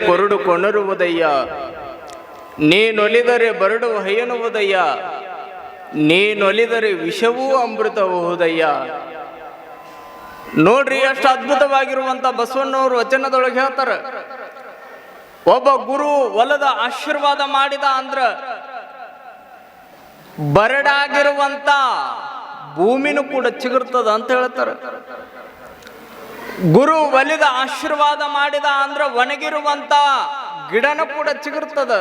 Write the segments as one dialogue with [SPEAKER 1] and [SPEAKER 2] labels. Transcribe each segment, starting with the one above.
[SPEAKER 1] ಕೊರಡು ಕೊಣರುವುದಯ್ಯ, ನೀನೊಲಿದರೆ ಬರಡು ಹಯ್ಯನುವುದಯ್ಯ, ನೀನೊಲಿದರೆ ವಿಷವೂ ಅಮೃತವುದಯ್ಯ. ನೋಡ್ರಿ ಎಷ್ಟು ಅದ್ಭುತವಾಗಿರುವಂತ ಬಸವಣ್ಣವರು ವಚನದೊಳಗೆ ಹೇಳ್ತಾರ, ಒಬ್ಬ ಗುರು ಹೊಲದ ಆಶೀರ್ವಾದ ಮಾಡಿದ ಅಂದ್ರ ಬರಡಾಗಿರುವಂತ ಭೂಮಿನೂ ಕೂಡ ಚಿಗುರ್ತದ ಅಂತ ಹೇಳ್ತಾರ. ಗುರು ಒಲಿದ ಆಶೀರ್ವಾದ ಮಾಡಿದ ಅಂದ್ರ ಒಣಗಿರುವಂತ ಗಿಡನೂ ಕೂಡ ಚಿಗುರ್ತದ.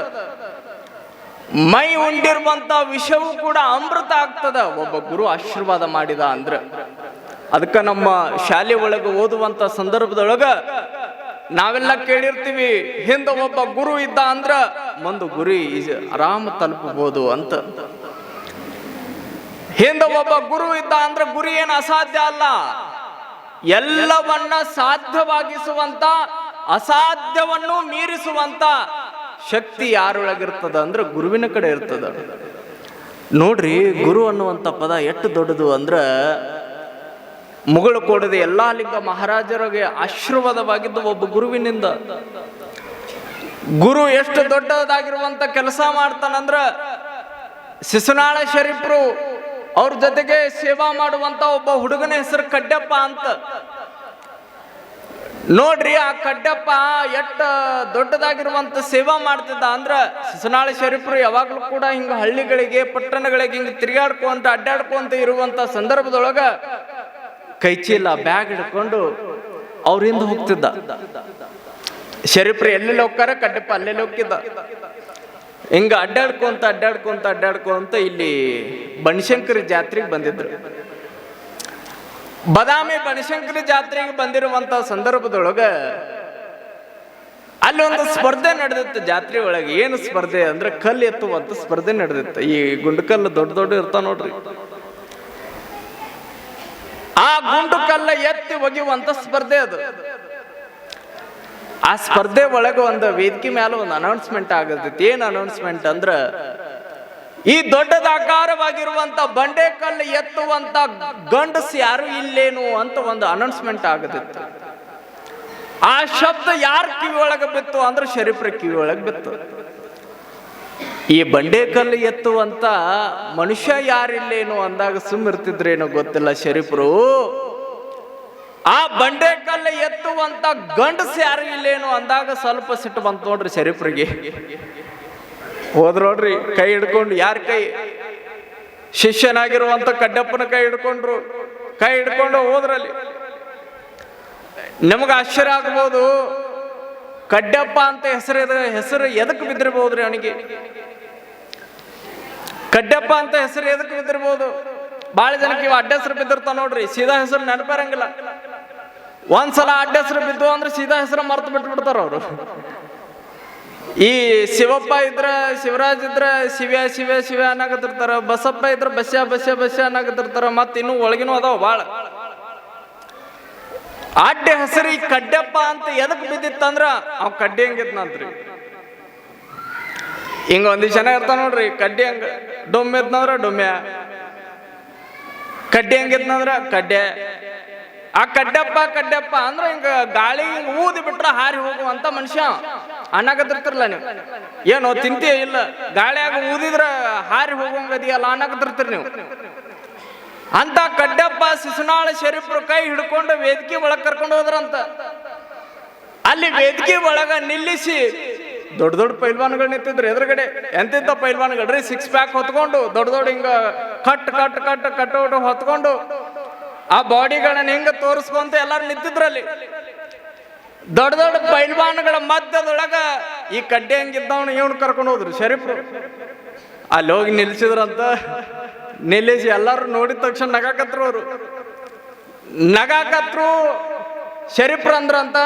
[SPEAKER 1] ಮೈ ಉಂಡಿರುವಂತ ವಿಷವೂ ಕೂಡ ಅಮೃತ ಆಗ್ತದ ಒಬ್ಬ ಗುರು ಆಶೀರ್ವಾದ ಮಾಡಿದ ಅಂದ್ರ. ಅದಕ್ಕ ನಮ್ಮ ಶಾಲೆ ಒಳಗೆ ಓದುವಂತ ಸಂದರ್ಭದೊಳಗ ನಾವೆಲ್ಲ ಕೇಳಿರ್ತೀವಿ, ಹಿಂದ ಒಬ್ಬ ಗುರು ಇದ್ದ ಅಂದ್ರ ಮುಂದೆ ಗುರಿ ಆರಾಮ ತಲುಪಬಹುದು ಅಂತ. ಹಿಂದ ಒಬ್ಬ ಗುರು ಇದ್ದ ಅಂದ್ರ ಗುರಿ ಏನು ಅಸಾಧ್ಯ ಅಲ್ಲ, ಎಲ್ಲವನ್ನ ಸಾಧ್ಯವಾಗಿಸುವಂತ, ಅಸಾಧ್ಯವನ್ನು ಮೀರಿಸುವಂತ ಶಕ್ತಿ ಯಾರೊಳಗಿರ್ತದ ಅಂದ್ರ ಗುರುವಿನ ಕಡೆ ಇರ್ತದ. ನೋಡ್ರಿ, ಗುರು ಅನ್ನುವಂತ ಪದ ಎಷ್ಟು ದೊಡ್ಡದು ಅಂದ್ರ ಮುಗಳು ಕೋಡದ ಎಲ್ಲಾ ಲಿಂಗ ಮಹಾರಾಜರಿಗೆ ಆಶೀರ್ವಾದವಾಗಿದ್ದು ಒಬ್ಬ ಗುರುವಿನಿಂದ. ಗುರು ಎಷ್ಟು ದೊಡ್ಡದಾಗಿರುವಂತ ಕೆಲಸ ಮಾಡ್ತಾನಂದ್ರ ಶಿಶುನಾಳ ಶರೀಫ್ರು ಅವ್ರ ಜೊತೆಗೆ ಸೇವಾ ಮಾಡುವಂತ ಒಬ್ಬ ಹುಡುಗನ ಹೆಸರು ಕಡ್ಡಪ್ಪ ಅಂತ. ನೋಡ್ರಿ, ಆ ಕಡ್ಡಪ್ಪ ಎಷ್ಟ ದೊಡ್ಡದಾಗಿರುವಂತ ಸೇವಾ ಮಾಡ್ತಿದ್ದ ಅಂದ್ರ ಶಿಶುನಾಳ ಶರೀಫ್ರು ಯಾವಾಗ್ಲೂ ಕೂಡ ಹಿಂಗ ಹಳ್ಳಿಗಳಿಗೆ ಪಟ್ಟಣಗಳಿಗೆ ಹಿಂಗ ತಿರುಗಾಡ್ಕೊಂತ ಅಡ್ಡಾಡ್ಕೊಂತ ಇರುವಂತ ಸಂದರ್ಭದೊಳಗ ಕೈಚೀಲ ಬ್ಯಾಗ್ ಹಿಡ್ಕೊಂಡು ಅವ್ರಿಂದ ಹೋಗ್ತಿದ್ದ. ಶರೀಫ್ರು ಎಲ್ಲೆಲ್ಲಿ ಹೋಗ್ತಾರ, ಕಡ್ಡಪ್ಪ ಅಲ್ಲೆಲ್ಲಿ ಹೋಗ್ತಿದ್ದ. ಹಿಂಗ ಅಡ್ಡಾಡ್ಕೊಂತ ಇಲ್ಲಿ ಬನಶಂಕರಿ ಜಾತ್ರೆಗೆ ಬಂದಿದ್ರು. ಬದಾಮಿ ಬನಶಂಕರಿ ಜಾತ್ರೆಗೆ ಬಂದಿರುವಂತ ಸಂದರ್ಭದೊಳಗ ಅಲ್ಲಿ ಒಂದು ಸ್ಪರ್ಧೆ ನಡೆದಿತ್ತು ಜಾತ್ರೆ ಒಳಗೆ. ಏನು ಸ್ಪರ್ಧೆ ಅಂದ್ರೆ ಕಲ್ಲು ಎತ್ತುವಂತ ಸ್ಪರ್ಧೆ ನಡೆದಿತ್ತು. ಈ ಗುಂಡು ಕಲ್ಲು ದೊಡ್ಡ ಇರ್ತಾವ ನೋಡ್ರಿ, ಆ ಗುಂಡು ಕಲ್ಲ ಎತ್ತಿ ಒಗೆಯುವಂತ ಸ್ಪರ್ಧೆ ಅದು. ಆ ಸ್ಪರ್ಧೆ ಒಳಗೆ ಒಂದು ವೇದಿಕೆ ಮೇಲೆ ಒಂದು ಅನೌನ್ಸ್ಮೆಂಟ್ ಆಗತೈತಿ. ಏನ್ ಅನೌನ್ಸ್ಮೆಂಟ್ ಅಂದ್ರ, ಈ ದೊಡ್ಡದಾಕಾರವಾಗಿರುವಂತ ಬಂಡೆ ಕಲ್ಲು ಎತ್ತುವಂತ ಗಂಡಸ್ ಯಾರು ಇಲ್ಲೇನು ಅಂತ ಒಂದು ಅನೌನ್ಸ್ಮೆಂಟ್ ಆಗತಿತ್ತು. ಆ ಶಬ್ದ ಯಾರ ಕಿವಿ ಒಳಗೆ ಬಿತ್ತು ಅಂದ್ರೆ ಶರೀಫ್ರ ಕಿವಿ ಒಳಗೆ ಬಿತ್ತು. ಈ ಬಂಡೆಕಲ್ಲು ಎತ್ತುವಂತ ಮನುಷ್ಯ ಯಾರಿಲ್ಲೇನು ಅಂದಾಗ ಸುಮ್ಮಿರ್ತಿದ್ರೇನೋ ಗೊತ್ತಿಲ್ಲ ಶರೀಫ್ರು. ಆ ಬಂಡೆಕಲ್ಲು ಎತ್ತುವಂತ ಗಂಡಸ್ ಯಾರು ಇಲ್ಲೇನು ಅಂದಾಗ ಸ್ವಲ್ಪ ಸಿಟ್ಟು ಬಂತು ನೋಡ್ರಿ ಶರೀಫ್ರಿಗೆ. ಹೋದ್ರೋಡ್ರಿ, ಕೈ ಹಿಡ್ಕೊಂಡು, ಯಾರ ಕೈ? ಶಿಷ್ಯನಾಗಿರುವಂತ ಕಡ್ಡಪ್ಪನ ಕೈ ಹಿಡ್ಕೊಂಡ್ರು. ಕೈ ಹಿಡ್ಕೊಂಡು ಹೋದ್ರಲ್ಲಿ. ನಮಗ ಆಶ್ಚರ್ಯ ಆಗ್ಬೋದು, ಕಡ್ಡಪ್ಪ ಅಂತ ಹೆಸರು ಎದಕ್ಕೆ ಬಿದ್ದಿರ್ಬೋದ್ರಿ ಅವನಿಗೆ? ಕಡ್ಡಪ್ಪ ಅಂತ ಹೆಸರು ಎದಕ್ಕೆ ಬಿದ್ದಿರ್ಬೋದು? ಬಹಳ ಜನಕ್ಕೆ ಇವ ಅಡ್ಡ ಹೆಸರು ಬಿದ್ದಿರ್ತಾವ ನೋಡ್ರಿ, ಸೀದಾ ಹೆಸರು ನೆನಪಿರಂಗಿಲ್ಲ. ಒಂದ್ಸಲ ಅಡ್ಡ ಹೆಸರು ಬಿದ್ದು ಅಂದ್ರೆ ಸೀದಾ ಹೆಸರು ಮರ್ತು ಬಿಟ್ಬಿಡ್ತಾರ ಅವರು. ಈ ಶಿವಪ್ಪ ಇದ್ರ ಶಿವರಾಜ್ ಇದ್ರ ಶಿವ ಅನ್ನಕತ್ತಿರ್ತಾರ, ಬಸಪ್ಪ ಇದ್ರ ಬಸ್ಯ ಅನ್ನಕತ್ತಿರ್ತಾರ. ಮತ್ತ ಇನ್ನು ಒಳಗಿನೂ ಅದಾವ ಬಾಳ. ಅಡ್ಡ ಹೆಸರು ಈ ಕಡ್ಡಪ್ಪ ಅಂತ ಎದಕ್ ಬಿದ್ದಿತ್ತಂದ್ರ ಅವ್ ಕಡ್ಡಿ ಹಂಗಿದ್ನಂತ್ರಿ. ಹಿಂಗ ಒಂದಿಷ್ಟು ಜನ ಇರ್ತಾವ ನೋಡ್ರಿ, ಕಡ್ಡಿ ಹಂಗ ಡೊಮ್ಮೆ ಇದ್ನಂದ್ರ ಡೊಮ್ಯ, ಕಡ್ಡಿ ಹಂಗಿದ್ನಂದ್ರ ಕಡ್ಡೆ. ಆ ಕಡ್ಡಪ್ಪ ಅಂದ್ರ ಹಿಂಗ ಗಾಳಿ ಊದಿ ಬಿಟ್ರ ಹಾರಿ ಹೋಗುವಂತ ಮನುಷ್ಯ ಅನ್ನಕತ್ತಿರ್ತಿರ್ಲ ನೀವು. ಏನೋ ತಿಂತೀಯ ಇಲ್ಲ, ಗಾಳಿಯಾಗ ಊದಿದ್ರ ಹಾರಿ ಹೋಗುವಂಗದಿಯಲ್ಲ ಅನ್ನಕತ್ತಿರ್ತೀರಿ ನೀವು. ಅಂತ ಕಡ್ಡಪ್ಪ ಶಿಶುನಾಳ ಶರೀಫ್ರು ಕೈ ಹಿಡ್ಕೊಂಡು ವೇದಿಕೆ ಒಳಗ್ ಕರ್ಕೊಂಡು ಹೋದ್ರಂತ. ಅಲ್ಲಿ ವೇದಿಕೆ ಒಳಗ ನಿಲ್ಲಿಸಿ ದೊಡ್ಡ ಪೈಲ್ವಾನ್ಗಳು ನಿಂತಿದ್ರು ಎದುರುಗಡೆ. ಎಂತಿದ್ದ ಪೈಲ್ವಾನ್ಗಳ್ರಿ, 6 ಪ್ಯಾಕ್ ಹೊತ್ಕೊಂಡು ದೊಡ್ಡ ಹಿಂಗ ಕಟ್ ಹೊತ್ಕೊಂಡು ಆ ಬಾಡಿಗಳನ್ನ ಹಿಂಗ ತೋರಿಸ್ಕೊಂತ ಎಲ್ಲಾರು ನಿಂತಿದ್ರಲ್ಲಿ. ದೊಡ್ಡ ಪೈಲ್ವಾನ್ಗಳ ಮಧ್ಯದೊಳಗ ಈ ಕಡ್ಡಿ ಹಂಗಿದ್ದವನು ಇವನು ಕರ್ಕೊಂಡು ಹೋದ್ರು ಶರೀಫ್ರು. ಅಲ್ಲಿ ಹೋಗಿ ನಿಲ್ಸಿದ್ರಂತ. ನಿಲ್ಲಿಸಿ ಎಲ್ಲಾರು ನೋಡಿದ ತಕ್ಷಣ ನಗಾಕತ್ರು. ಅವರು ನಗಾಕತ್ರು. ಶರೀಫ್ರು ಅಂದ್ರಂತ,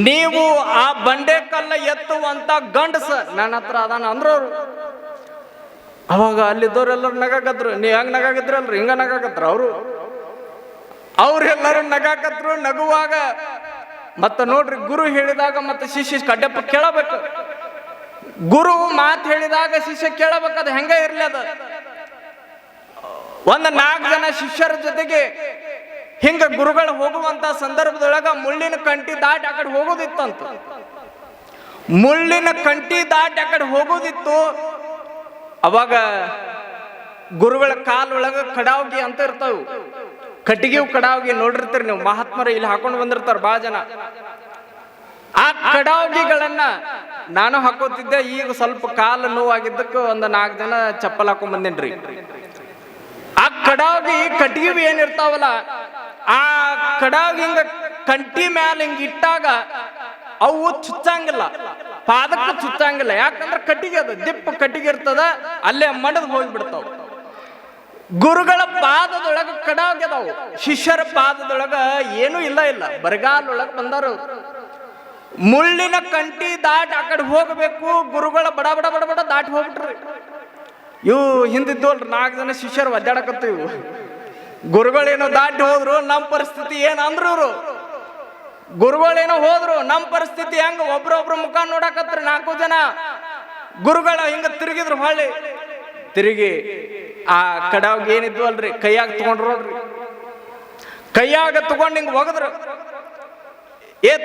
[SPEAKER 1] ನೀವು ಆ ಬಂಡೆ ಕಲ್ಲ ಎತ್ತುವಂತ ಗಂಡಸ ನನ್ನ ಹತ್ರ ಅದಾನ ಅಂದ್ರವ್ರು. ಅವಾಗ ಅಲ್ಲಿದ್ದವ್ರೆಲ್ಲರೂ ನಗಾಕತ್ರು. ನೀವ್ ಹೆಂಗ್ ನಗಾಕತ್ರಿ ಹಿಂಗ ನಗಾಕತ್ರ ಅವ್ರೆಲ್ಲರೂ ನಗಾಕತ್ರು. ನಗುವಾಗ ಮತ್ತ ನೋಡ್ರಿ, ಗುರು ಹೇಳಿದಾಗ ಮತ್ತೆ ಶಿಷ್ಯ ಕಡ್ಡಪ್ಪ ಕೇಳಬೇಕು. ಗುರು ಮಾತು ಹೇಳಿದಾಗ ಶಿಷ್ಯ ಕೇಳಬೇಕದ ಹೆಂಗ ಇರ್ಲಿ. ಅದ ಒಂದು 4 ಜನ ಶಿಷ್ಯರ ಜೊತೆಗೆ ಹಿಂಗ ಗುರುಗಳು ಹೋಗುವಂತ ಸಂದರ್ಭದೊಳಗ ಮುಳ್ಳಿನ ಕಂಟಿ ದಾಟಿ ಆ ಕಡೆ ಹೋಗೋದಿತ್ತಂತ. ಮುಳ್ಳಿನ ಕಂಟಿ ದಾಟಿ ಆ ಕಡೆ ಹೋಗೋದಿತ್ತು. ಅವಾಗ ಗುರುಗಳ ಕಾಲೊಳಗ ಕಡಾವ್ಗಿ ಅಂತ ಇರ್ತಾವ, ಕಟ್ಟಿಗೆ ಕಡಾವ್ಗಿ ನೋಡಿರ್ತೀರಿ ನೀವು. ಮಹಾತ್ಮರು ಇಲ್ಲಿ ಹಾಕೊಂಡು ಬಂದಿರ್ತಾರ ಬಹಳ ಜನ. ಆ ಕಡಾವ್ಗಿಗಳನ್ನ ನಾನು ಹಾಕೋತಿದ್ದೆ. ಈಗ ಸ್ವಲ್ಪ ಕಾಲು ನೋವಾಗಿದ್ದಕ್ಕೆ ಒಂದು 4 ಜನ ಚಪ್ಪಲ್ ಹಾಕೊಂಡ್ ಬಂದೇನ್ರಿ. ಆ ಕಡಾವ್ಗಿ ಕಟ್ಟಿಗೆ ಏನಿರ್ತಾವಲ್ಲ, ಆ ಕಡಾವ್ಗಿ ಹಿಂಗ ಕಂಟಿ ಮ್ಯಾಲ ಹಿಂಗ ಇಟ್ಟಾಗ ಅವು ಚುಚ್ಚಂಗಿಲ್ಲ, ಪಾದಕ್ಕೆ ಚುಚ್ಚಂಗಿಲ್ಲ. ಯಾಕಂದ್ರೆ ಕಟ್ಟಿಗೆ ಅದ, ದಿಪ್ಪ ಕಟ್ಟಿಗೆ ಇರ್ತದ, ಅಲ್ಲೇ ಮಡದ್ ಹೋಗ್ಬಿಡ್ತಾವ. ಗುರುಗಳ ಪಾದದೊಳಗ ಕಡಾವ್ಗಿ ಅದಾವು, ಶಿಷ್ಯರ ಪಾದದೊಳಗ ಏನೂ ಇಲ್ಲ. ಬರಗಾಲೊಳಗ ಬಂದಾರು. ಮುಳ್ಳಿನ ಕಂಟಿ ದಾಟಿ ಆ ಕಡೆ ಹೋಗಬೇಕು. ಗುರುಗಳ ಬಡ ಬಡ ಬಡ ಬಡ ದಾಟಿ ಹೋಗ್ಬಿಟ್ರಿ. ಇವು ಹಿಂದಿದ್ದವಲ್ರಿ 4 ಜನ ಶಿಷ್ಯರು ಒದ್ದಾಡಕತ್ತು. ಇವು ಗುರುಗಳೇನೋ ದಾಟಿ ಹೋದ್ರು, ನಮ್ಮ ಪರಿಸ್ಥಿತಿ ಏನಂದ್ರು ಇವ್ರು. ಗುರುಗಳೇನೋ ಹೋದ್ರು, ನಮ್ಮ ಪರಿಸ್ಥಿತಿ ಹೆಂಗ? ಒಬ್ರೊಬ್ರು ಮುಖ ನೋಡಕತ್ರಿ 4 ಜನ. ಗುರುಗಳ ಹಿಂಗ ತಿರುಗಿದ್ರು. ಹೊಳ್ಳಿ ತಿರುಗಿ ಆ ಕಡಾವ್ಗೆ ಏನಿದ್ವು ಅಲ್ರಿ, ಕೈಯಾಗ ತಗೊಂಡ್ರು ನೋಡ್ರಿ. ಕೈಯಾಗ ತಗೊಂಡ್ ಹಿಂಗ ಒಗದ್ರು.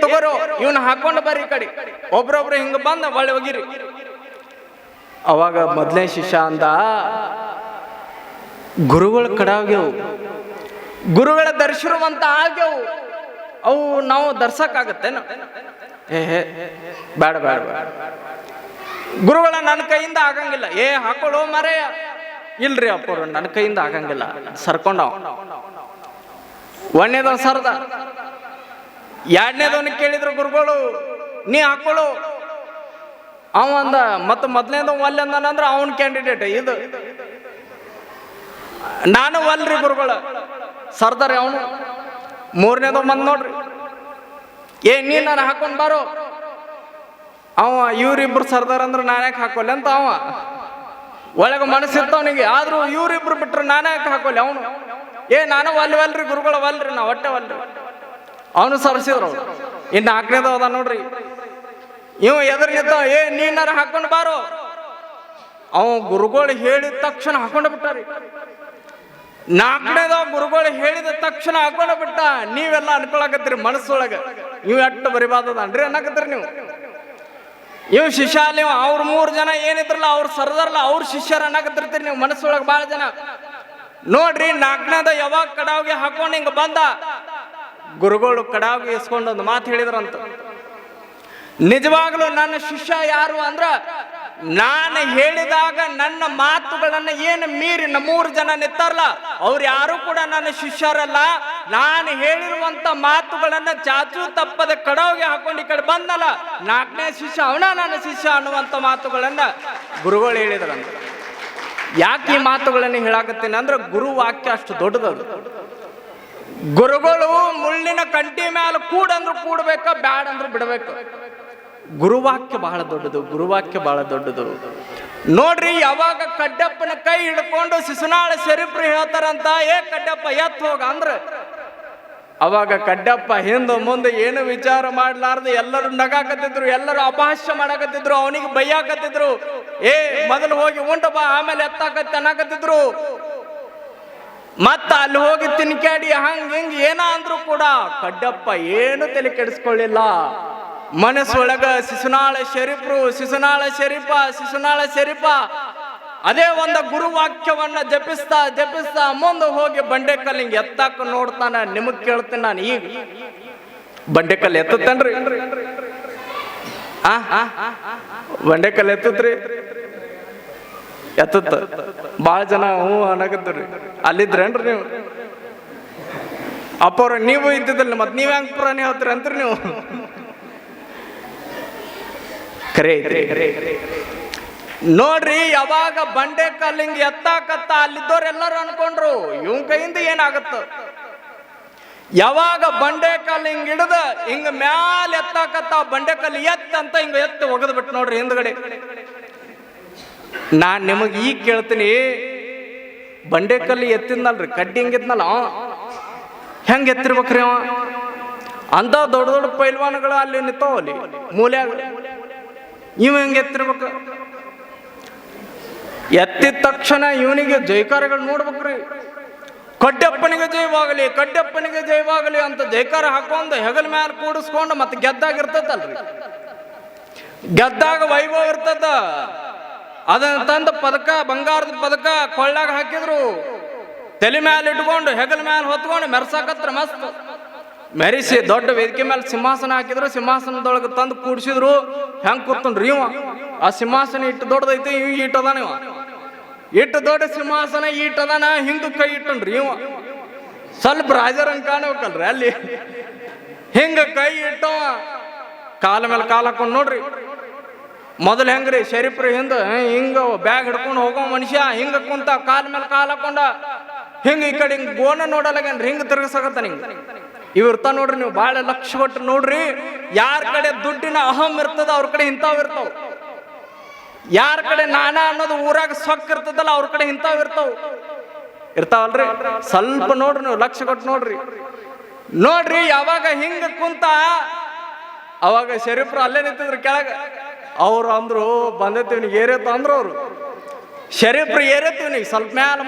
[SPEAKER 1] ತಗೋರು, ಇವನ್ ಹಾಕೊಂಡು ಬರ್ರಿ ಈ ಕಡೆ. ಒಬ್ರೊಬ್ರು ಹಿಂಗ ಬಂದ ಒಳ್ಳೆ ಹೋಗಿರಿ. ಅವಾಗ ಮೊದಲನೇ ಶಿಷ್ಯ ಅಂದ, ಗುರುಗಳ ಕಡಾವ್ಗೆವು, ಗುರುಗಳ ದರ್ಶನವಂತ ಆಗ್ಯವು, ಅವು ನಾವು ಧರ್ಸಕ್ಕಾಗತ್ತೇನು? ಬೇಡ ಬೇಡ ಬೇಡ, ಗುರುಗಳ ನನ್ನ ಕೈಯಿಂದ ಆಗಂಗಿಲ್ಲ. ಹಾಕೊಳ್ಳೋ ಮರೆಯ. ಇಲ್ರಿ ಅಪ್ಪರು, ನನ್ನ ಕೈಯಿಂದ ಆಗಂಗಿಲ್ಲ. ಸರ್ಕೊಂಡವ. ಒಂದನೇದವ್ ಸರ್ದ. ಎರಡನೇದವನ್ನ ಕೇಳಿದ್ರು ಗುರುಗಳು, ನೀ ಹಾಕೊಳ್ಳು. ಅವ ಅಂದ. ಮತ್ತ ಮೊದಲನೇದವ್ ಒಲ್ಲೆ ಅಂದನಂದ್ರ ಅವನ್ ಕ್ಯಾಂಡಿಡೇಟ್ ಇದು. ನಾನು ಒಲ್ರಿ ಗುರುಗಳ ಸರ್ದಾರಿ ಅವನು. ಮೂರನೇದವ್ ಬಂದ್ ನೋಡ್ರಿ, ನೀ ನಾನು ಹಾಕೊಂಡ್ ಬಾರೋ. ಅವ ಇವ್ರಿಬ್ರು ಸರ್ದಾರ ಅಂದ್ರೆ ನಾನ್ಯಾಕೆ ಹಾಕೊಲ್ಲ ಅಂತ ಅವ ಒಳಗ ಮನಸ್ಸಿರ್ತವನಿಗೆ. ಆದ್ರೂ ಇವ್ರಿಬ್ರು ಬಿಟ್ರೆ ನಾನ್ಯಾಕೆ ಹಾಕೊಲ್ಲ ಅವನು. ನಾನು ಒಲ್ರಿ ಗುರುಗಳ ಒಲ್ರಿ, ನಾ ಹೊಟ್ಟೆ ಒಲ್ರಿ. ಅವನು ಸರ್ಸಿದ್ರು. ಇನ್ನು 4ನೇದು ಅದ ನೋಡ್ರಿ. ಇವ ಎದುರು ನಿಂತ, ನೀನಾರ ಹಾಕೊಂಡು ಬಾರೋ. ಅವ ಗುರುಗಳು ಹೇಳಿದ ತಕ್ಷಣ ಹಾಕೊಂಡ ಬಿಟ್ಟಾರಿ. 4ನೇದ ಗುರುಗಳು ಹೇಳಿದ ತಕ್ಷಣ ಹಾಕೊಂಡ ಬಿಟ್ಟ. ನೀವೆಲ್ಲ ಅನ್ಕೊಳಕತ್ತೀರಿ ಮನಸ್ಸೊಳಗ, ಇವ್ ಎಟ್ಟು ಬರಿಬಾರ್ದನ್ರಿ ಅನ್ನಕತ್ತೀರಿ ನೀವು. ಇವ್ ಶಿಷ್ಯ ನೀವು, ಅವ್ರ 3 ಜನ ಏನಿದ್ರಲ್ಲ ಅವ್ರು ಸರ್ದಾರಲ್ಲ, ಅವ್ರ ಶಿಷ್ಯರ ಅನ್ನಕತ್ತಿರ್ತೀರಿ ನೀವು ಮನಸ್ಸೊಳಗ ಬಾಳ ಜನ. ನೋಡ್ರಿ 4ನೇದ ಯಾವಾಗ ಕಡಾವ್ಗೆ ಹಾಕೊಂಡು ಹಿಂಗ ಬಂದ, ಗುರುಗಳು ಕಡಾವ್ಗೆ ಇಸ್ಕೊಂಡು ಒಂದು ಮಾತು ಹೇಳಿದ್ರಂತ. ನಿಜವಾಗ್ಲೂ ನನ್ನ ಶಿಷ್ಯ ಯಾರು ಅಂದ್ರ, ನಾನು ಹೇಳಿದಾಗ ನನ್ನ ಮಾತುಗಳನ್ನ ಏನು ಮೀರಿ 3 ಜನ ನಿಂತಾರಲ್ಲ, ಅವ್ರು ಯಾರು ಕೂಡ ನನ್ನ ಶಿಷ್ಯರಲ್ಲ. ನಾನು ಹೇಳಿರುವಂತ ಮಾತುಗಳನ್ನ ಚಾಚು ತಪ್ಪದೆ ಕಡಾವ್ಗೆ ಹಾಕೊಂಡು ಈ ಕಡೆ ಬಂದಲ್ಲ, 4ನೇ ಶಿಷ್ಯ ಅವನ ನನ್ನ ಶಿಷ್ಯ ಅನ್ನುವಂತ ಮಾತುಗಳನ್ನ ಗುರುಗಳು ಹೇಳಿದ್ರಂತ. ಯಾಕೆ ಈ ಮಾತುಗಳನ್ನ ಹೇಳಾಕತ್ತೀನಿ ಅಂದ್ರೆ, ಗುರು ವಾಕ್ಯ ಅಷ್ಟು ದೊಡ್ಡದದು. ಗುರುಗಳು ಮುಳ್ಳಿನ ಕಂಟಿ ಮೇಲೆ ಕೂಡಂದ್ರು ಕೂಡ್ಬೇಕ, ಬ್ಯಾಡ ಅಂದ್ರು ಬಿಡಬೇಕು. ಗುರುವಾಕ್ಯ ಬಹಳ ದೊಡ್ಡದು, ಗುರುವಾಕ್ಯ ಬಹಳ ದೊಡ್ಡದು. ನೋಡ್ರಿ, ಯಾವಾಗ ಕಡ್ಡಪ್ಪನ ಕೈ ಹಿಡ್ಕೊಂಡು ಶಿಶುನಾಳ ಶರೀಫ್ರು ಹೇಳ್ತಾರಂತ, ಕಡ್ಡಪ್ಪ ಎತ್ ಹೋಗ ಅಂದ್ರ, ಅವಾಗ ಕಡ್ಡಪ್ಪ ಹಿಂದ ಮುಂದೆ ಏನು ವಿಚಾರ ಮಾಡ್ಲಾರ್ದು ಎಲ್ಲರೂ ನಗಾಕತ್ತಿದ್ರು, ಎಲ್ಲರೂ ಅಪಹಾಸ್ಯ ಮಾಡಾಕತ್ತಿದ್ರು, ಅವನಿಗೆ ಬೈಯಾಕತ್ತಿದ್ರು. ಮೊದಲು ಹೋಗಿ ಉಂಟ ಬಾ, ಆಮೇಲೆ ಎತ್ತಾಕತ್ತಿ ಅನ್ನಕತ್ತಿದ್ರು. ಮತ್ತ ಅಲ್ಲಿ ಹೋಗಿ ತಿನ್ಕ್ಯಾಡಿ ಹಂಗ ಹಿಂಗ ಏನ ಅಂದ್ರು ಕೂಡ ಕಡ್ಡಪ್ಪ ಏನು ತಲೆ ಕೆಡಿಸ್ಕೊಳ್ಳಿಲ್ಲ. ಮನಸ್ಸೊಳಗ ಶಿಶುನಾಳ ಶರೀಫ್ರು, ಶಿಶುನಾಳ ಶರೀಫ, ಶಿಶುನಾಳ ಶರೀಫ ಅದೇ ಒಂದು ಗುರುವಾಕ್ಯವನ್ನ ಜಪಿಸ್ತಾ ಜಪಿಸ್ತಾ ಮುಂದೆ ಹೋಗಿ ಬಂಡೆಕಲ್ ಹಿಂಗ ಎತ್ತಾಕ ನೋಡ್ತಾನ. ನಿಮಗ್ ಕೇಳ್ತೀನಿ ನಾನು, ಈಗ ಬಂಡೆಕಲ್ ಎತ್ತತ್ತೇನ್ರಿ? ಬಂಡೆಕಲ್ ಎತ್ತತ್ರಿ? ಎತ್ತತ್ತ ಬಾಳ ಜನ ಹ್ಞೂ ಅನ್ನಕತ್ತೀರಿ. ಅಲ್ಲಿದ್ರೇನ್ರಿ ನೀವು? ಅಪ್ಪವ್ರ ನೀವು ಇದ್ದಿದ್ದಿಲ್ಲ, ಮತ್ ನೀವ್ ಹೆಂಗ್ ಪುರಾಣಿ ಹೇಳ್ತೀರಿ ಅಂತೀರಿ ನೀವು? ಖರೆ ಐತ್ರಿ. ನೋಡ್ರಿ, ಯಾವಾಗ ಬಂಡೆ ಕಲ್ಲಿಂಗ್ ಎತ್ತಾಕತ್ತ ಅಲ್ಲಿದ್ದವ್ರು ಎಲ್ಲರೂ ಅನ್ಕೊಂಡ್ರು ಇವನ್ ಕೈಯಿಂದ ಏನಾಗತ್ತ. ಯಾವಾಗ ಬಂಡೆ ಕಲ್ಲು ಹಿಂಗ್ ಹಿಡ್ದ ಹಿಂಗ ಮ್ಯಾಲ ಎತ್ತಾಕತ್ತ, ಬಂಡೆ ಕಲ್ಲು ಅಂತ ಹಿಂಗ ಎತ್ತ ಒಗದ್ ಬಿಟ್ಟು ನೋಡ್ರಿ ಹಿಂದ್ಗಡೆ. ನಾನ್ ನಿಮಗ್ ಈಗ ಕೇಳ್ತೀನಿ, ಬಂಡೆ ಕಲ್ಲು ಎತ್ತಿದ್ನಲ್ರಿ, ಕಡ್ಡಿ ಹಿಂಗಿದ್ನಲ್ಲ ಹೆಂಗ್ ಎತ್ತಿರ್ಬೇಕ್ರಿ ಅವ? ಅಂತ ದೊಡ್ಡ ದೊಡ್ಡ ಪೈಲ್ವಾನ್ಗಳು ಅಲ್ಲಿ ನಿಂತಾವಲ್ಲಿ ಮೂಲ್ಯಾಗ, ಇವ ಹೆಂಗ್ ಎತ್ತಿರ್ಬೇಕು? ಎತ್ತಿದ ತಕ್ಷಣ ಇವನಿಗೆ ಜೈಕಾರಗಳು ನೋಡ್ಬೇಕ್ರಿ. ಕಡ್ಡಪ್ಪನಿಗೆ ಜಯವಾಗಲಿ, ಕಡ್ಡಪ್ಪನಿಗೆ ಜಯವಾಗಲಿ ಅಂತ ಜೈಕಾರ ಹಾಕೊಂಡು ಹೆಗಲ ಮ್ಯಾಲ ಕೂಡಿಸ್ಕೊಂಡು ಮತ್ತೆ ಗೆದ್ದಾಗ ಇರ್ತದಲ್ರಿ, ಗೆದ್ದಾಗ ವೈಭವ ಇರ್ತದ. ಅದನ್ನ ತಂದ ಪದಕ, ಬಂಗಾರದ ಪದಕ ಕೊಳ್ಳಾಗ ಹಾಕಿದ್ರು, ತಲೆ ಮ್ಯಾಲ ಇಟ್ಕೊಂಡು ಹೆಗಲ ಮ್ಯಾಲ ಹೊತ್ಕೊಂಡು ಮೆರ್ಸಾಕತ್ರ ಮಸ್ತ್ ಮೆರಿಸಿ ದೊಡ್ಡ ವೇದಿಕೆ ಮೇಲೆ ಸಿಂಹಾಸನ ಹಾಕಿದ್ರು. ಸಿಂಹಾಸನದೊಳಗೆ ತಂದು ಕೂಡಿಸಿದ್ರು. ಹೆಂಗ್ ಕೂತನ್ರಿ ಇವ? ಆ ಸಿಂಹಾಸನ ಇಟ್ಟು ದೊಡ್ಡದೈತಿ, ಇವ್ ಇಟ್ಟದಾನ. ಇವ ಇಟ್ಟು ದೊಡ್ಡ ಸಿಂಹಾಸನ ಇಟ್ಟದಾನ, ಹಿಂಗ ಕೈ ಇಟ್ಟನ್ರಿ ಇವ. ಸ್ವಲ್ಪ ರಾಜರಂಗ್ ಕಾಣಬೇಕಲ್ರಿ ಅಲ್ಲಿ. ಹಿಂಗ ಕೈ ಇಟ್ಟವ ಕಾಲ ಮೇಲೆ ಕಾಲ ಹಾಕೊಂಡ್ ನೋಡ್ರಿ. ಮೊದಲು ಹೆಂಗ್ರಿ ಶರೀಫ್ರಿ ಹಿಂದ ಹಿಂಗ ಬ್ಯಾಗ್ ಹಿಡ್ಕೊಂಡು ಹೋಗೋ ಮನುಷ್ಯ ಹಿಂಗ ಕುಂತ ಕಾಲ ಮೇಲೆ ಕಾಲ ಹಾಕೊಂಡ ಹಿಂಗ ಈ ಕಡೆ ಹಿಂಗ ಗೋಣ ನೋಡಲ್ಲಗೇನ್ರಿ, ಹಿಂಗ ತಿರ್ಗಸಾಕತ್ತಾನ. ಹಿಂಗ ಇವ್ ಇರ್ತಾವ ನೋಡ್ರಿ. ನೀವು ಬಾಳ ಲಕ್ಷ ಕೊಟ್ಟು ನೋಡ್ರಿ. ಯಾರ ಕಡೆ ದುಡ್ಡಿನ ಅಹಂ ಇರ್ತದ ಅವ್ರ ಕಡೆ ಇಂಥವ್ ಇರ್ತಾವ. ಯಾರ ಕಡೆ ನಾನಾ ಅನ್ನೋದು ಊರಾಗ ಸೊಕ್ಕ ಇರ್ತದಲ್ಲ ಅವ್ರ ಕಡೆ ಇಂಥವ್ ಇರ್ತಾವಲ್ರಿ. ಸ್ವಲ್ಪ ನೋಡ್ರಿ, ನೀವು ಲಕ್ಷ ಕೊಟ್ಟು ನೋಡ್ರಿ. ನೋಡ್ರಿ ಯಾವಾಗ ಹಿಂಗ ಕುಂತ ಅವಾಗ ಶರೀಫ್ರು ಅಲ್ಲೇ ನಿಂತಿದ್ರು ಕೆಳಗ. ಅವ್ರು ಅಂದ್ರು ಬಂದೈತಿವ್ನಿಗೆ ಏರೇತು ಅಂದ್ರು. ಅವ್ರು ಶರೀಫ್ರು ಏರೇತಿವ್ನಿಗೆ ಸ್ವಲ್ಪ ಮ್ಯಾಲ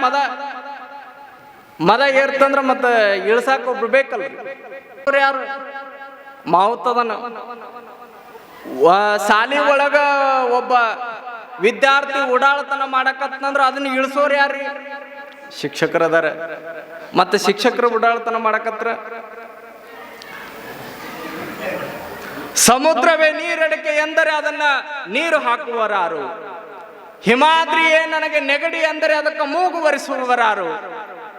[SPEAKER 1] ಮದ ಏರ್ತಂದ್ರ ಮತ್ತ ಇಳ್ಸಾಕ ಒಬ್ರು ಬೇಕಲ್ರಿ. ಯಾರು ಮಾವುತದನ ಸಾಲಿ ಒಳಗ ಒಬ್ಬ ವಿದ್ಯಾರ್ಥಿ ಓಡಾಳತನ ಮಾಡಕತ್ತಂದ್ರ ಅದನ್ನ ಇಳಿಸೋರು ಯಾರ್ರಿ? ಶಿಕ್ಷಕರ ಅದಾರ. ಮತ್ತೆ ಶಿಕ್ಷಕರು ಓಡಾಳತನ ಮಾಡಕತ್ರ ಸಮುದ್ರವೇ ನೀರಡಿಕೆ ಎಂದರೆ ಅದನ್ನ ನೀರು ಹಾಕುವರಾರು, ಹಿಮಾದ್ರಿಯೇ ನನಗೆ ನೆಗಡಿ ಎಂದರೆ ಅದಕ್ಕೆ ಮೂಗು ಒರೆಸುವವರಾರು,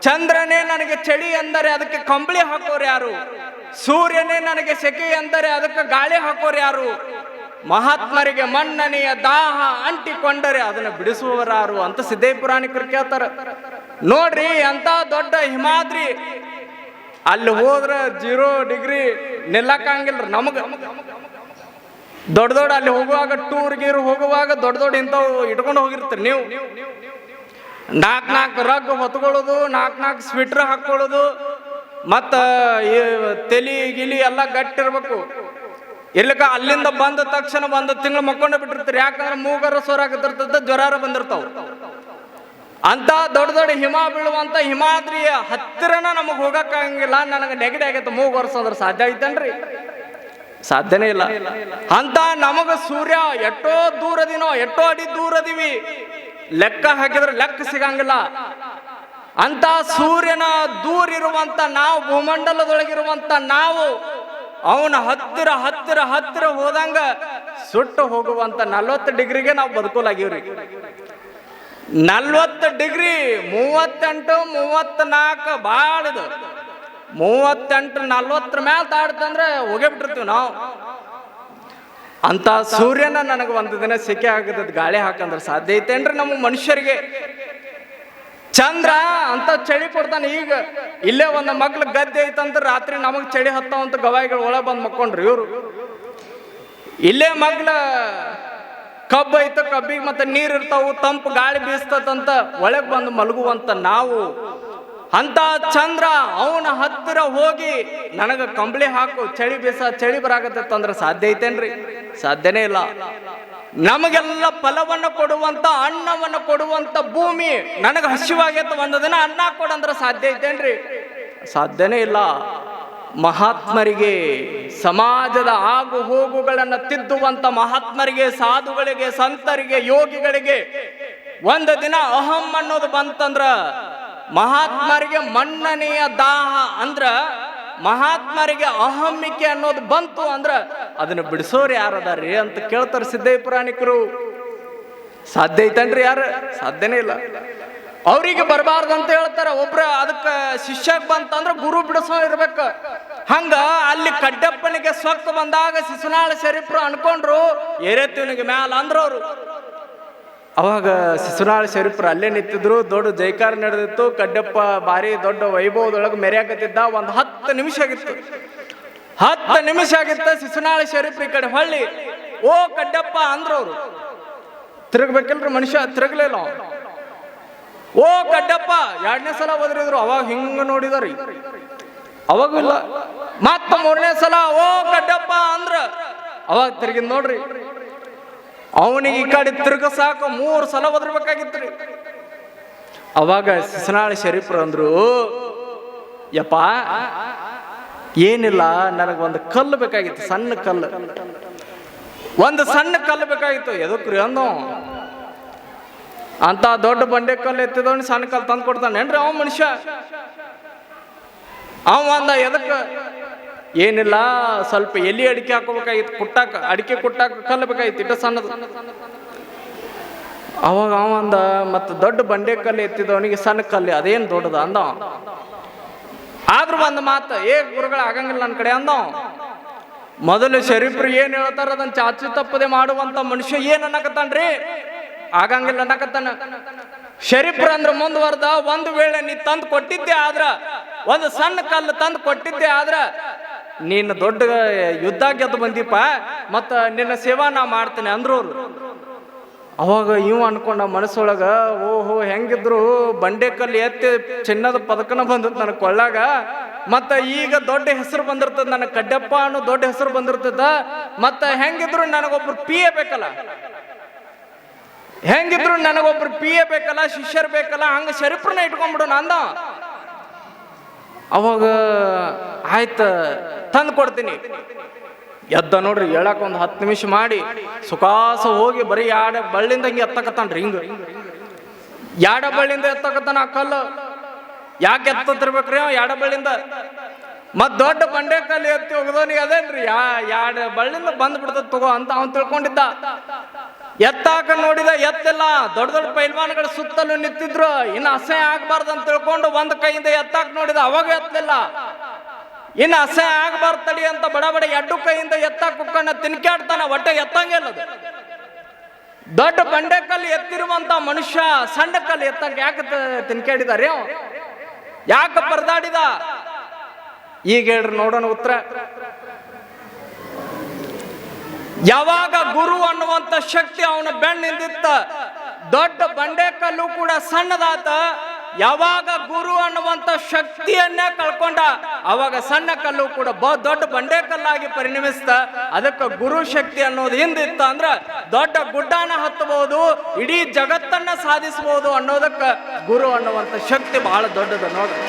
[SPEAKER 1] ಚಂದ್ರನೇ ನನಗೆ ಚಳಿ ಎಂದರೆ ಅದಕ್ಕೆ ಕಂಬಳಿ ಹಾಕೋರು ಯಾರು, ಸೂರ್ಯನೇ ನನಗೆ ಸೆಕೆ ಎಂದರೆ ಅದಕ್ಕೆ ಗಾಳಿ ಹಾಕೋರು ಯಾರು, ಮಹಾತ್ಮರಿಗೆ ಮನ್ನನೆಯ ದಾಹ ಅಂಟಿಕೊಂಡರೆ ಅದನ್ನ ಬಿಡಿಸುವವರಾರು ಅಂತ ಸಿದ್ದೇಪುರಾಣಿಕರು ಕೇಳ್ತಾರ. ನೋಡ್ರಿ ಅಂತ ದೊಡ್ಡ ಹಿಮಾದ್ರಿ ಅಲ್ಲಿ ಹೋದ್ರ 0 ಡಿಗ್ರಿ ನಿಲ್ಲಕ್ಕಂಗಿಲ್ರಿ. ನಮಗ ದೊಡ್ಡ ದೊಡ್ಡ ಅಲ್ಲಿ ಹೋಗುವಾಗ ಟೂರ್ ಗೀರ್ ಹೋಗುವಾಗ ದೊಡ್ಡ ದೊಡ್ಡ ಇಂಥವು ಇಟ್ಕೊಂಡು ಹೋಗಿರ್ತೀರಿ ನೀವು. 4 ರಗ್ ಹೊತ್ಕೊಳ್ಳೋದು, 4 ಸ್ವೆಟ್ರ್ ಹಾಕೊಳ್ಳೋದು, ಮತ್ತ ತಲಿ ಗಿಲಿ ಎಲ್ಲ ಗಟ್ಟಿರ್ಬೇಕು. ಇರ್ಲಿಕ್ಕ ಅಲ್ಲಿಂದ ಬಂದ ತಕ್ಷಣ 1 ತಿಂಗಳು ಮಕ್ಕೊಂಡ ಬಿಟ್ಟಿರ್ತೀರಿ. ಯಾಕಂದ್ರೆ ಮೂಗರ ಸೋರಾಕತ್ತಿರ್ತದ, ಜ್ವರ ಬಂದಿರ್ತಾವ. ಅಂತ ದೊಡ್ಡ ದೊಡ್ಡ ಹಿಮ ಬೀಳುವಂತ ಹಿಮಾದ್ರಿಯ ಹತ್ತಿರನ ನಮಗ್ ಹೋಗಕ್ಕಾಗಂಗಿಲ್ಲ. ನನಗೆ ನೆಗಡಿ ಆಗೈತೆ ಮೂಗು ಒರೆಸೋದ್ರ ಸಾಧ್ಯ ಐತೇನ್ರಿ? ಸಾಧ್ಯನೇ ಇಲ್ಲ. ಅಂತ ನಮಗ ಸೂರ್ಯ ಎಷ್ಟೋ ದೂರದಿನೋ, ಎಷ್ಟೋ ಅಡಿ ದೂರದಿವಿ, ಲೆಕ್ಕ ಹಾಕಿದ್ರೆ ಲೆಕ್ಕ ಸಿಗಂಗಿಲ್ಲ. ಅಂತ ಸೂರ್ಯನ ದೂರ ಇರುವಂತ ನಾವು, ಭೂಮಂಡಲದೊಳಗಿರುವಂತ ನಾವು, ಅವನ ಹತ್ತಿರ ಹತ್ತಿರ ಹತ್ತಿರ ಹೋದಂಗ ಸುಟ್ಟು ಹೋಗುವಂತ 40 ಡಿಗ್ರಿಗೆ ನಾವು ಬದುಕೋಲಾಗಿವ್ರಿ. 40 ಡಿಗ್ರಿ 38 34 ಬಾಳ ಇದು. 38 40 ಮ್ಯಾಲ ದಾಡ್ತಂದ್ರೆ ಹೋಗೇ ಬಿಟ್ಟಿರ್ತೀವಿ ನಾವು. ಅಂತ ಸೂರ್ಯನ ನನಗೆ ಒಂದು ದಿನ ಸೆಕೆ ಆಗದ ಗಾಳಿ ಹಾಕಂದ್ರೆ ಸಾಧ್ಯ ಐತೇನ್ರಿ ನಮ್ಮ ಮನುಷ್ಯರಿಗೆ? ಚಂದ್ರ ಅಂತ ಚಳಿ ಕೊಡ್ತಾನೆ. ಈಗ ಇಲ್ಲೇ ಒಂದು ಮಗ್ಳು ಗದ್ದೆ ಐತಂತ ರಾತ್ರಿ ನಮಗ್ ಚಳಿ ಹತ್ತಾವಂತ ಗವಾಯಿಗಳು ಒಳಗೆ ಬಂದು ಮಕ್ಕೊಂಡ್ರಿ. ಇವ್ರು ಇಲ್ಲೇ ಮಗ್ಳ ಕಬ್ಬು ಐತ, ಕಬ್ಬಿಗೆ ಮತ್ತೆ ನೀರ್ ಇರ್ತಾವು, ತಂಪು ಗಾಳಿ ಬೀಸ್ತದಂತ ಒಳಗ್ ಬಂದು ಮಲಗುವಂತ ನಾವು. ಅಂತ ಚಂದ್ರ ಅವನ ಹತ್ತಿರ ಹೋಗಿ ನನಗ ಕಂಬಳಿ ಹಾಕು, ಚಳಿ ಬೀಸ, ಚಳಿ ಬರಾಕತ್ತಂದ್ರ ಸಾಧ್ಯ ಐತೇನ್ರಿ? ಸಾಧ್ಯನೇ ಇಲ್ಲ. ನಮಗೆಲ್ಲ ಫಲವನ್ನು ಕೊಡುವಂತ, ಅನ್ನವನ್ನು ಕೊಡುವಂತ ಭೂಮಿ ನನಗ ಹಸಿವಾಗೈತ, ಒಂದು ದಿನ ಅನ್ನ ಕೊಡಂದ್ರ ಸಾಧ್ಯ ಐತೇನ್ರಿ? ಸಾಧ್ಯನೇ ಇಲ್ಲ. ಮಹಾತ್ಮರಿಗೆ, ಸಮಾಜದ ಆಗು ಹೋಗುಗಳನ್ನು ತಿದ್ದುವಂತ ಮಹಾತ್ಮರಿಗೆ, ಸಾಧುಗಳಿಗೆ, ಸಂತರಿಗೆ, ಯೋಗಿಗಳಿಗೆ ಒಂದು ದಿನ ಅಹಂ ಅನ್ನೋದು ಬಂತಂದ್ರ, ಮಹಾತ್ಮರಿಗೆ ಮನ್ನನೆಯ ದಾಹ ಅಂದ್ರ, ಮಹಾತ್ಮರಿಗೆ ಅಹಮ್ಮಿಕೆ ಅನ್ನೋದು ಬಂತು ಅಂದ್ರ ಅದನ್ನ ಬಿಡಿಸೋರು ಯಾರದಾರ್ರಿ ಅಂತ ಕೇಳ್ತಾರ ಸಿದ್ದೇಪುರಾಣಿಕರು. ಸಾಧ್ಯ ಐತನ್ರಿ? ಯಾರು? ಸಾಧ್ಯನೇ ಇಲ್ಲ. ಅವ್ರಿಗೆ ಬರಬಾರ್ದು ಅಂತ ಹೇಳ್ತಾರ. ಒಬ್ರ ಅದಕ್ಕ ಶಿಷ್ಯಕ್ ಬಂತಂದ್ರ ಗುರು ಬಿಡಿಸೋ ಇರ್ಬೇಕು. ಹಂಗ ಅಲ್ಲಿ ಕಡ್ಡಪ್ಪನಿಗೆ ಸ್ವಕ್ತ ಬಂದಾಗ ಶಿಶುನಾಳ ಶರೀಫ್ರು ಅನ್ಕೊಂಡ್ರು ಏರೇತಿವನಿಗೆ ಮ್ಯಾಲ ಅಂದ್ರವ್ರು. ಅವಾಗ ಶಿಶುನಾಳ ಶರೀಫ್ರು ಅಲ್ಲೇ ನಿಂತಿದ್ರು. ದೊಡ್ಡ ಜೈಕಾರ ನಡೆದಿತ್ತು. ಕಡ್ಡಪ್ಪ ಭಾರಿ ದೊಡ್ಡ ವೈಭವದೊಳಗೆ ಮೆರೆಯಾಕತ್ತಿದ್ದ. ಒಂದು 10 ನಿಮಿಷ ಆಗಿತ್ತು. 10 ನಿಮಿಷ ಆಗಿತ್ತ. ಶಿಶುನಾಳ ಶರೀಫ್ರು ಈ ಕಡೆ ಹೊಳ್ಳಿ ಓ ಕಡ್ಡಪ್ಪ ಅಂದ್ರವ್ರು. ತಿರುಗ್ಬೇಕಿಲ್ರಿ ಮನುಷ್ಯ, ತಿರುಗ್ಲಿಲ್ಲ. ಓ ಕಡ್ಡಪ್ಪ 2ನೇ ಸಲ ಒದರಿದ್ರು. ಅವಾಗ ಹಿಂಗ ನೋಡಿದಾರಿ, ಅವಾಗ ಇಲ್ಲ. ಮತ್ತ 3ನೇ ಸಲ ಓ ಕಡ್ಡಪ್ಪ ಅಂದ್ರ ಅವಾಗ ತಿರುಗಿದ್ ನೋಡ್ರಿ. ಅವನಿಗೆ ಈ ಕಡೆ ತಿರುಗಸಾಕ 3 ಸಲ ಒದರ್ಬೇಕಾಗಿತ್ರಿ. ಅವಾಗ ಶಿಶುನಾಳ ಶರೀಫ್ರು ಅಂದ್ರು, ಯಪ್ಪ ಏನಿಲ್ಲ, ನನಗೊಂದು ಕಲ್ಲು ಬೇಕಾಗಿತ್ತು, ಸಣ್ಣ ಕಲ್ಲು, ಒಂದು ಸಣ್ಣ ಕಲ್ಲು ಬೇಕಾಗಿತ್ತು. ಎದಕ್ರಿ ಅಂದ ಅಂತ ದೊಡ್ಡ ಬಂಡೆ ಕಲ್ಲು ಎತ್ತಿದವನು ಸಣ್ಣ ಕಲ್ಲು ತಂದು ಕೊಡ್ತಾನೇನ್ರಿ ಅವ ಮನುಷ್ಯ? ಅವ ಅಂದ ಎದಕ್ಕೆ? ಏನಿಲ್ಲ, ಸ್ವಲ್ಪ ಎಲ್ಲಿ ಅಡಿಕೆ ಹಾಕೋಬೇಕಾಗಿತ್ತು, ಕುಟ್ಟಾಕ ಅಡಿಕೆ ಕುಟ್ಟಾಕ ಕಲ್ಲು ಬೇಕಾಗಿತ್ತು, ಇಟ್ಟ ಸಣ್ಣದು. ಅವಾಗ ಅವ ಅಂದ, ಮತ್ತು ದೊಡ್ಡ ಬಂಡೆ ಕಲ್ಲು ಎತ್ತಿದವನಿಗೆ ಸಣ್ಣ ಕಲ್ಲು ಅದೇನು ದೊಡ್ಡದ ಅಂದ. ಆದ್ರೂ ಒಂದು ಮಾತು, ಗುರುಗಳು ಆಗಂಗಿಲ್ಲ ನನ್ನ ಕಡೆ ಅಂದ. ಮೊದಲು ಶರೀಫ್ರು ಏನ್ ಹೇಳ್ತಾರ ಅದನ್ನ ಚಾಚು ತಪ್ಪದೆ ಮಾಡುವಂತ ಮನುಷ್ಯ ಏನ್ ಅನ್ನಕತ್ತಾನ್ರಿ? ಆಗಂಗಿಲ್ಲ ಅನ್ನಕತ್ತಾನ. ಶರೀಫ್ರ ಅಂದ್ರ ಮುಂದುವರ್ದ, ಒಂದು ವೇಳೆ ನೀ ತಂದು ಕೊಟ್ಟಿದ್ದೆ ಆದ್ರ, ಒಂದು ಸಣ್ಣ ಕಲ್ಲು ತಂದು ಕೊಟ್ಟಿದ್ದೆ ಆದ್ರ ನೀನು ದೊಡ್ಡ ಯುದ್ಧ ಗೆದ್ದು ಬಂದೀಪ, ಮತ್ತ ನಿನ್ನ ಸೇವಾ ನಾ ಮಾಡ್ತೇನೆ ಅಂದ್ರು ಅವ್ರು. ಅವಾಗ ಇವ್ ಅನ್ಕೊಂಡ ಮನಸ್ಸೊಳಗ, ಓಹೋ ಹೆಂಗಿದ್ರು ಬಂಡೆ ಕಲ್ಲು ಎತ್ತಿ ಚಿನ್ನದ ಪದಕನ ಬಂದತ್ ನನ್ನ ಕೊಳ್ಳಾಗ, ಮತ್ತ ಈಗ ದೊಡ್ಡ ಹೆಸರು ಬಂದಿರ್ತದ, ನನ್ನ ಕಡ್ಡಪ್ಪ ಅನ್ನೋ ದೊಡ್ಡ ಹೆಸರು ಬಂದಿರ್ತದ, ಮತ್ತ ಹೆಂಗಿದ್ರು ನನಗೊಬ್ರು ಪಿಎ ಬೇಕಲ್ಲ, ಹೆಂಗಿದ್ರು ನನಗೊಬ್ರು ಪಿಎ ಬೇಕಲ್ಲ, ಶಿಷ್ಯರು ಬೇಕಲ್ಲ, ಹಂಗ ಶರೀಫ್ರನ್ನ ಇಟ್ಕೊಂಡ್ಬಿಡೋಣ ಅಂದ. ಅವಾಗ ಆಯ್ತ ತಂದು ಕೊಡ್ತೀನಿ ಎದ್ದ ನೋಡ್ರಿ. ಹೇಳಕ್ ಒಂದು 10 ನಿಮಿಷ ಮಾಡಿ ಸುಖಾಸ ಹೋಗಿ ಬರೀ ಯಾಡ ಬಳ್ಳಿಂದ ಹಿಂಗೆ ಎತ್ತಕತ್ತಾನ್ರಿ, ಹಿಂಗ ಯಾಡ ಬಳ್ಳಿಂದ ಎತ್ತಕತ್ತಾನ ಆ ಕಲ್ಲು. ಯಾಕೆ ಎತ್ತತಿರ್ಬೇಕ್ರಿ ಅವ ಯಾಡ ಬಳ್ಳಿಂದ? ಮತ್ ದೊಡ್ಡ ಬಂಡೆ ಕಲ್ಲು ಎತ್ತಿ ಹೋಗದವನಿಗೆ ಅದೇನ್ರಿ ಯಾಡ ಬಳ್ಳಿಂದ ಬಂದ್ ಬಿಡ್ತದ ತಗೋ ಅಂತ ಅವ್ನು ತಿಳ್ಕೊಂಡಿದ್ದ. ಎತ್ತಾಕ ನೋಡಿದ, ಎತ್ತಿಲ್ಲ. ದೊಡ್ಡ ದೊಡ್ಡ ಪೈಲ್ವಾನ್ಗಳು ಸುತ್ತಲೂ ನಿಂತಿದ್ರು, ಇನ್ನು ಅಸಹ್ಯ ಆಗ್ಬಾರ್ದು ಅಂತ ತಿಳ್ಕೊಂಡು ಒಂದ್ ಕೈಯಿಂದ ಎತ್ತಾಕ ನೋಡಿದ, ಅವಾಗ ಎತ್ತಲಿಲ್ಲ. ಇನ್ನು ಅಸಹ್ಯ ಆಗ್ಬಾರ್ದು ತಡಿ ಅಂತ ಬಡ ಬಡ ಎಡ್ಡು ಕೈಯಿಂದ ಎತ್ತಾಕ ಕುಕ್ಕನ್ನ ತಿನ್ಕಾಡ್ತಾನ, ಒಟ್ಟೆ ಎತ್ತಂಗಿಲ್ಲದು. ದೊಡ್ಡ ಬಂಡೆ ಕಲ್ಲು ಎತ್ತಿರುವಂತ ಮನುಷ್ಯ ಸಣ್ಣ ಕಲ್ಲು ಎತ್ತಂಗ ಯಾಕೆ ತಿನ್ಕಾಡಿದಾರೆ? ಯಾಕೆ ಪರದಾಡಿದ? ಈಗ ಹೇಳ್ರಿ ನೋಡೋಣ ಉತ್ತರ. ಯಾವಾಗ ಗುರು ಅನ್ನುವಂತ ಶಕ್ತಿ ಅವನ ಬೆನ್ನಿಂದಿತ್ತ, ದೊಡ್ಡ ಬಂಡೆ ಕಲ್ಲು ಕೂಡ ಸಣ್ಣದಾತ. ಯಾವಾಗ ಗುರು ಅನ್ನುವಂತ ಶಕ್ತಿಯನ್ನೇ ಕಳ್ಕೊಂಡ, ಅವಾಗ ಸಣ್ಣ ಕಲ್ಲು ಕೂಡ ದೊಡ್ಡ ಬಂಡೆ ಕಲ್ಲಾಗಿ ಪರಿಣಮಿಸ್ತ. ಅದಕ್ಕೆ ಗುರು ಶಕ್ತಿ ಅನ್ನೋದು ಹಿಂದಿತ್ತ ಅಂದ್ರ ದೊಡ್ಡ ಗುಡ್ಡಾನ ಹತ್ತಬಹುದು, ಇಡೀ ಜಗತ್ತನ್ನ ಸಾಧಿಸಬಹುದು ಅನ್ನೋದಕ್ಕೆ ಗುರು ಅನ್ನುವಂತ ಶಕ್ತಿ ಬಹಳ ದೊಡ್ಡದ ನೋಡ್ರಿ.